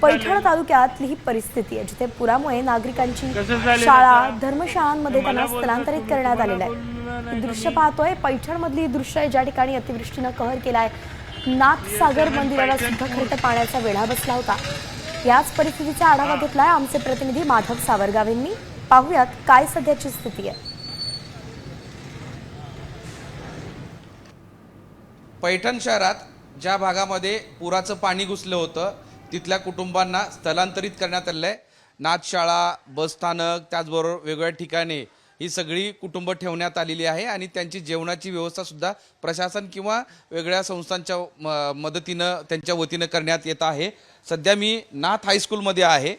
पैठण तालुक्यातली ही परिस्थिती आहे जिथे पुरामुळे नागरिकांची शाळा धर्मशाळांमध्ये त्यांना स्थलांतरित करण्यात आलेलं आहे। हे दृश्य पाहतोय पैठणमधली दृश्य आहे ज्या ठिकाणी अतिवृष्टीनं कहर केलाय। नाथसागर मंदिराला सुद्धा खरं पाण्याचा वेढा बसला होता। याच परिस्थितीचा आढावा घेतलाय आमचे प्रतिनिधी माधव सावरगाव यांनी। पाहूयात काय सध्याची स्थिती आहे। पैठण शहरात ज्या भागामध्ये पुराचं पाणी घुसलं होतं तिथल्या कुटुंबांना स्थलांतरित करण्यात आलं आहे। नाथशाळा, बसस्थानक, त्याचबरोबर वेगवेगळ्या ठिकाणी ही सगळी कुटुंब ठेवण्यात आलेली आहे आणि त्यांची जेवणाची व्यवस्था सुद्धा प्रशासन किंवा वेगळ्या संस्थांच्या मदतीनं त्यांच्या वतीनं करण्यात येत आहे। सध्या मी नाथ हायस्कूलमध्ये आहे।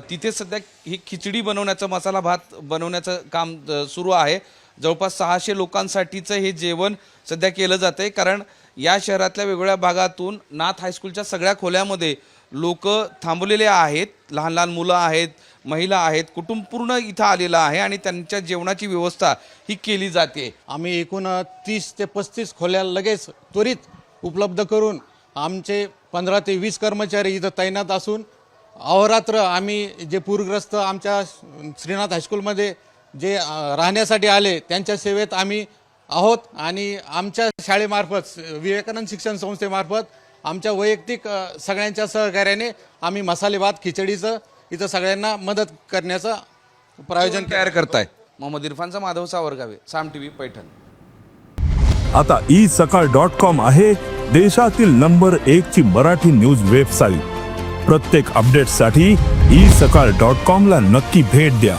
तिथे सध्या ही खिचडी बनवण्याचं, मसाला भात बनवण्याचं काम सुरू आहे। जवळपास 600 लोकांसाठीचं हे जेवण सध्या केलं जातंय, कारण या शहरातल्या वेगवेगळ्या भागातून नाथ हायस्कूलच्या सगळ्या खोल्यामध्ये लोक थांबलेले आहेत। लहान लहान मुलं आहेत, महिला आहेत, कुटुंब पूर्ण इथं आलेलं आहे आणि त्यांच्या जेवणाची व्यवस्था ही केली जाते। आम्ही एकूण 30 ते 35 खोल्या लगेच त्वरित उपलब्ध करून आमचे 15 ते 20 कर्मचारी इथं तैनात असून अहोरात्र आम्ही जे पूरग्रस्त आमच्या श्रीनाथ हायस्कूलमध्ये जे राहण्यासाठी आले त्यांच्या सेवेत आम्ही आहोत। आणि आमच्या शाळेमार्फत, विवेकानंद शिक्षण संस्थेमार्फत आमच्या वैयक्तिक सगळ्यांच्या सहकार्याने आम्ही मसाले भात खिचडीचं इथं सगळ्यांना मदत करण्याचं प्रायोजन तयार करताय। मोहम्मद इरफानचा माधव सावरगावे, साम टीव्ही, पैठण। आता isakal.com आहे देशातील नंबर 1 ची मराठी न्यूज वेबसाईट। प्रत्येक अपडेटसाठी isakal.com ला नक्की भेट द्या।